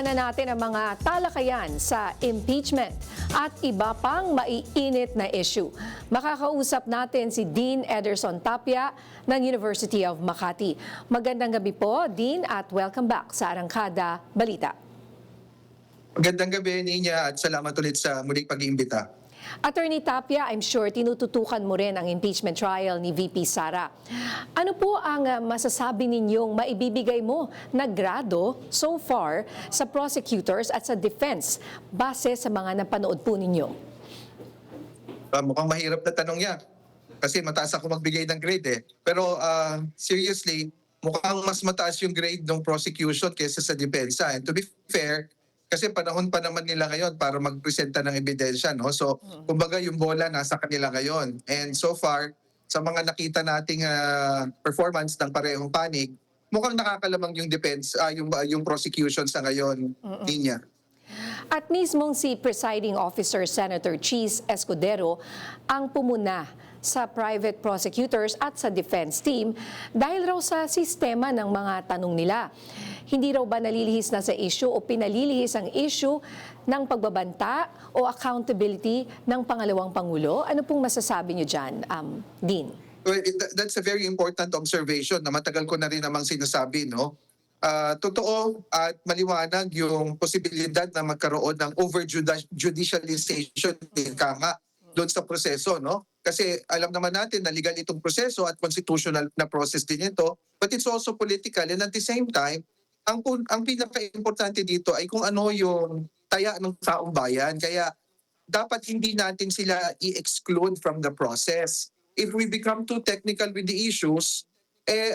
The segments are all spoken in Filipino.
Umpisahan na natin ang mga talakayan sa impeachment at iba pang maiinit na issue. Makakausap natin si Dean Ederson Tapia ng University of Makati. Magandang gabi po, Dean, at welcome back sa Arangkada Balita. Magandang gabi, Ninya, at salamat ulit sa muling pag-iimbita. Attorney Tapia, I'm sure tinututukan mo rin ang impeachment trial ni VP Sara. Ano po ang masasabi ninyong maibibigay mo na grado so far sa prosecutors at sa defense base sa mga napanood po ninyo? Mukhang mahirap na tanong yan kasi mataas ako magbigay ng grade eh. Pero seriously, mukhang mas mataas yung grade ng prosecution kaysa sa depensa. And to be fair, kasi panahon pa naman nila ngayon para magpresenta ng ebidensya, no? So, kumbaga yung bola nasa kanila ngayon. And so far, sa mga nakita nating performance ng parehong panig, mukhang nakakalamang yung defense, yung prosecution sa ngayon, Ninya. At mismong si Presiding Officer Senator Cheese Escudero ang pumuna sa private prosecutors at sa defense team dahil raw sa sistema ng mga tanong nila. Hindi raw ba nalilihis na sa issue o pinalilihis ang issue ng pagbabanta o accountability ng pangalawang Pangulo? Ano pong masasabi niyo dyan, Dean? Well, that's a very important observation na matagal ko na rin namang sinasabi, no? Totoo at maliwanag yung posibilidad na magkaroon ng over-judicialization doon sa proseso, no? Kasi alam naman natin na legal itong proseso at constitutional na process din ito, but it's also political, and at the same time, ang pinaka-importante dito ay kung ano yung taya ng taong bayan. Kaya dapat hindi natin sila i-exclude from the process. If we become too technical with the issues,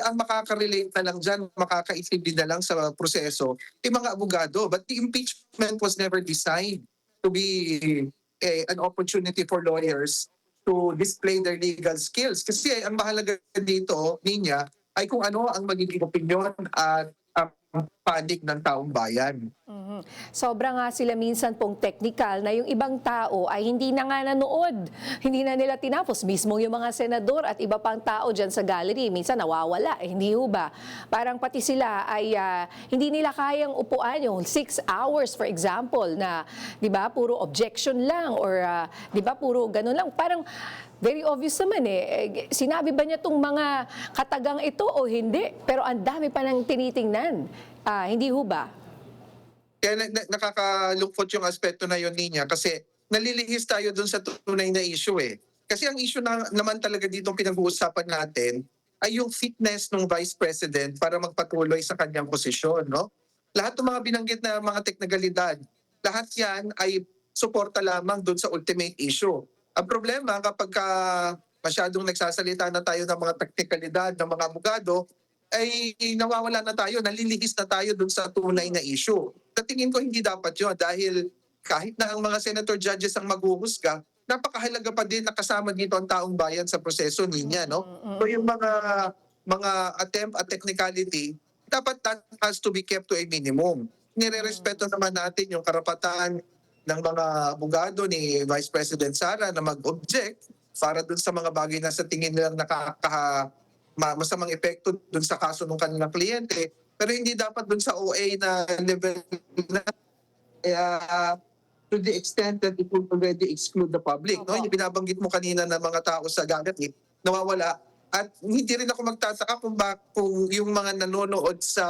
ang makaka-relate na lang dyan, makakaintindi na lang sa proseso, yung mga abogado. But the impeachment was never designed to be an opportunity for lawyers to display their legal skills. Kasi ang mahalaga dito, Ninya, ay kung ano ang magiging opinion at panig ng taong bayan. Sobra nga sila minsan pong technical na yung ibang tao ay hindi na nga nanood. Hindi na nila tinapos. Mismo yung mga senador at iba pang tao dyan sa gallery, minsan nawawala. Hindi ho ba? Parang pati sila ay hindi nila kayang upuan yung 6 hours, for example, na di ba puro objection lang or di ba puro ganun lang. Parang very obvious naman eh. Sinabi ba niya itong mga katagang ito o hindi? Pero ang dami pa nang tinitingnan. Hindi ho ba? Kaya nakakalungkot yung aspeto na yun, Ninya, kasi nalilihis tayo dun sa tunay na issue eh. Kasi ang issue naman talaga dito pinag-uusapan natin ay yung fitness ng Vice President para magpatuloy sa kanyang posisyon, no? Lahat ng mga binanggit na mga teknikalidad, lahat yan ay suporta lamang dun sa ultimate issue. Ang problema kapag masyadong nagsasalita na tayo ng mga teknikalidad ng mga abogado, ay nawawala na tayo, nalilihis na tayo dun sa tunay na issue. Sa tingin ko hindi dapat yun dahil kahit na ang mga senator judges ang maghuhusga, napakahalaga pa din nakasama dito ang taong bayan sa proseso niya, no? So yung mga attempt at technicality, dapat that has to be kept to a minimum. Nire-respeto naman natin yung karapatan ng mga abogado ni Vice President Sara na mag-object para dun sa mga bagay na sa tingin nilang masamang epekto dun sa kaso ng kanilang kliyente, pero hindi dapat dun sa OA na level na to the extent that it will already exclude the public. No? Yung binabanggit mo kanina ng mga tao sa gallery, nawawala. At hindi rin ako magtataka kung yung mga nanonood sa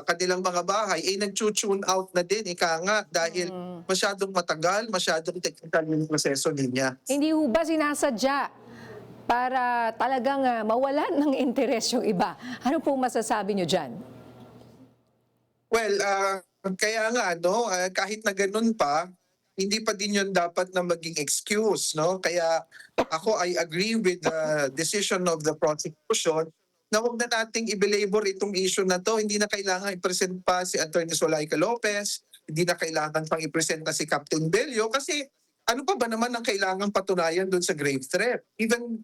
kanilang mga bahay ay nag-tune out na din, ika nga, dahil masyadong matagal, masyadong technical yung proseso niya. Hindi ho ba sinasadya para talagang mawalan ng interes yung iba? Ano pong masasabi nyo dyan? Well, kaya nga, no, kahit na ganun pa, hindi pa din yun dapat na maging excuse, no? Kaya ako, I agree with the decision of the prosecution na huwag na nating i-belabor itong issue na to. Hindi na kailangan i-present pa si Attorney Zulaika Lopez, hindi na kailangan pang i-present na si Captain Bello kasi ano pa ba naman ang kailangang patunayan doon sa grave threat? Even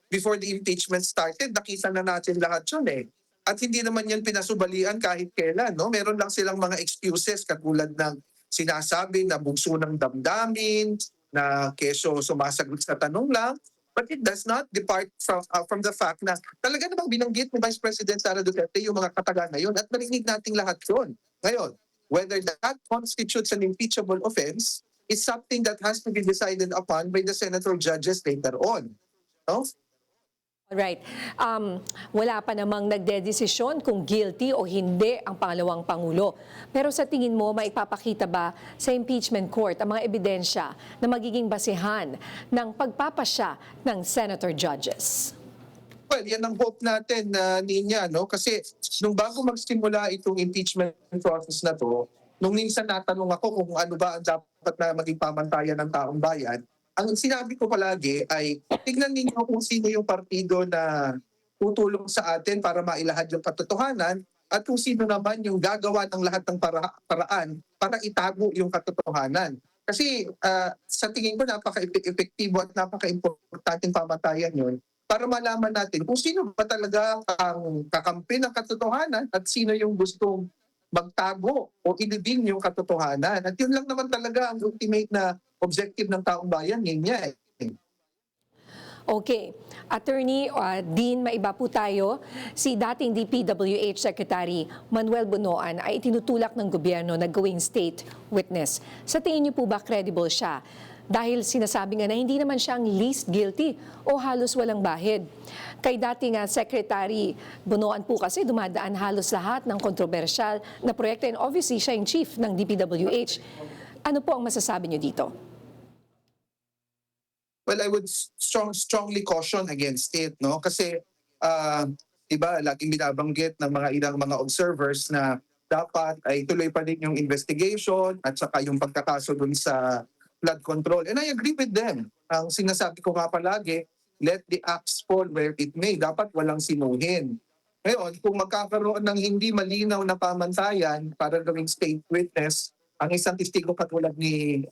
before the impeachment started, nakita na natin lahat yun eh. At hindi naman yan pinasubalian kahit kailan, no? Meron lang silang mga excuses katulad ng sinasabi na bugso ng damdamin, na keso sumasagot sa tanong lang. But it does not depart from the fact na talaga namang binanggit ni Vice President Sara Duterte yung mga kataga na yun at narinig nating lahat yun. Ngayon, Whether that constitutes an impeachable offense is something that has to be decided upon by the senator judges later on. No? Alright. Wala pa namang nagdedesisyon kung guilty o hindi ang pangalawang Pangulo. Pero sa tingin mo, maipapakita ba sa impeachment court ang mga ebidensya na magiging basehan ng pagpapasya ng senator judges? Well, yan ang hope natin, Ninya, no? Kasi nung bago magsimula itong impeachment process na to, nung minsan natanong ako kung ano ba ang dapat na maging pamantayan ng taong bayan, ang sinabi ko palagi ay tignan ninyo kung sino yung partido na tutulong sa atin para mailahad yung katotohanan at kung sino naman yung gagawa ng lahat ng paraan para itago yung katotohanan. Kasi sa tingin ko napaka-epektibo at napaka-importanting pamantayan yun para malaman natin kung sino ba talaga ang kakampi ng katotohanan at sino yung gustong magtago o ilibing yung katotohanan. At yun lang naman talaga ang ultimate na objective ng taong bayan, yun niya eh. Okay. Attorney Dean, maiba po tayo. Si dating DPWH Secretary Manuel Bunoan ay itinutulak ng gobyerno na gawing state witness. Sa tingin niyo po ba credible siya? Dahil sinasabi nga na hindi naman siya ang least guilty o halos walang bahid. Kay dating Secretary Bunoan po kasi dumadaan halos lahat ng kontrobersyal na proyekto and obviously siya yung chief ng DPWH. Ano po ang masasabi niyo dito? Well, I would strongly caution against it, no? Kasi, diba, laging binabanggit ng mga ilang mga observers na dapat ay tuloy pa din yung investigation at saka yung pagkakaso dun sa flood control. And I agree with them. Ang sinasabi ko nga palagi, let the axe fall where it may. Dapat walang sinuhin. Ngayon, kung magkakaroon ng hindi malinaw na pamantayan para gawing state witness, ang isang testigo katulad ni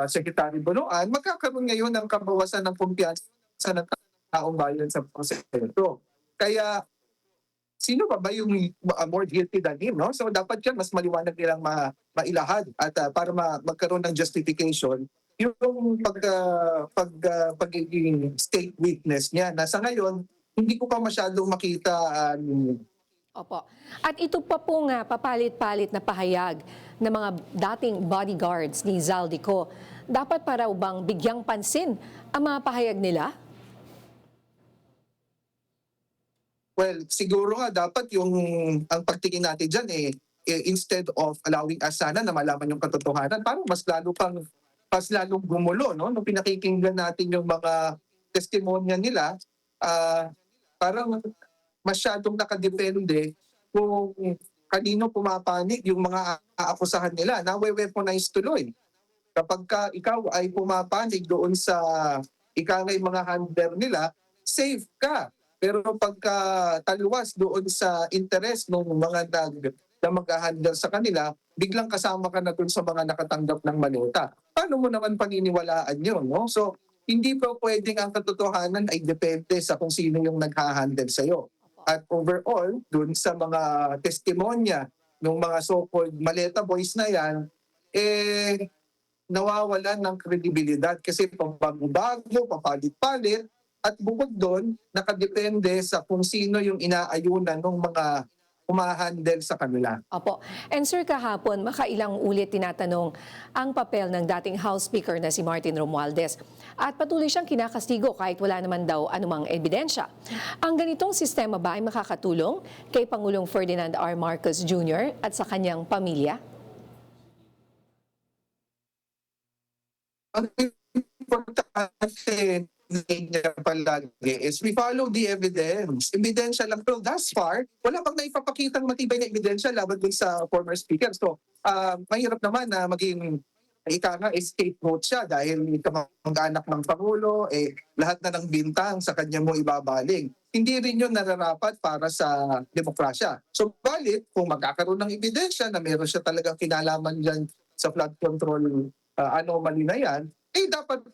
Secretary Bunoan, magkakaroon ngayon ng kabawasan ng kumpiyansa ng taong bayan sa proseso. Kaya, sino ba yung more guilty than him? No? So dapat yan, mas maliwanag nilang mailahad at para magkaroon ng justification yung pagiging state witness niya. Nasa ngayon, hindi ko pa masyadong makita Opo. At ito pa pong papalit-palit na pahayag ng mga dating bodyguards ni Zaldico. Dapat para bang bigyang pansin ang mga pahayag nila? Well, siguro nga dapat ang pagtingin natin dyan instead of allowing us sana na malaman yung katotohanan, parang mas lalong gumulo, no? Nung pinakikinggan natin yung mga testimonya nila, parang masyadong nakadepende kung kanino pumapanig yung mga aakusahan nila. Nawe-weaponize tuloy. Kapag ikaw ay pumapanig doon sa ikangay mga handler nila, safe ka. Pero pagka taluwas doon sa interest ng mga na mag-handle sa kanila, biglang kasama ka na doon sa mga nakatanggap ng maleta. Paano mo naman paniniwalaan yun? No? So, hindi pa pwedeng ang katotohanan ay depende sa kung sino yung nagha-handle sa'yo. At overall, dun sa mga testimonya ng mga so-called maleta boys na yan, nawawalan ng kredibilidad kasi pabago-bago, papalit-palit, at bukod doon, nakadepende sa kung sino yung inaayunan ng mga humahandle sa kanila. Opo. And sir, kahapon, makailang ulit tinatanong ang papel ng dating House Speaker na si Martin Romualdez. At patuloy siyang kinakastigo kahit wala naman daw anumang ebidensya. Ang ganitong sistema ba ay makakatulong kay Pangulong Ferdinand R. Marcos Jr. at sa kanyang pamilya? Ang importante niya palagi is we follow the evidence. Ebidensya lang. Pero thus far, wala pang naipapakitang matibay na ebidensya laban dun sa former speaker. So, mahirap naman na maging scapegoat siya dahil kamag-anak ng Pangulo, lahat na ng bintang sa kanya mo ibabaling. Hindi rin yun nararapat para sa demokrasya. So, balit, kung magkakaroon ng ebidensya na meron siya talagang kinalaman dyan sa flood control anomaly na yan, dapat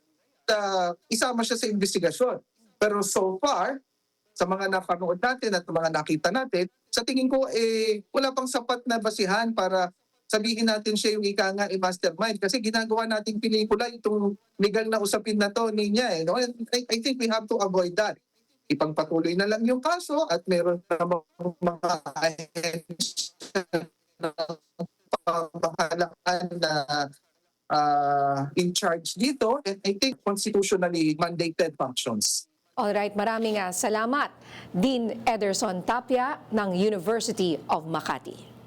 isama siya sa investigasyon. Pero so far, sa mga napanood natin at mga nakita natin, sa tingin ko, wala pang sapat na basihan para sabihin natin siya yung mastermind. Kasi ginagawa nating pelikula itong legal na usapin na to niya. No? And I think we have to avoid that. Ipangpatuloy na lang yung kaso at meron na mga na in charge dito, and I think constitutionally mandated functions. Alright, maraming salamat. Dean Ederson Tapia ng University of Makati.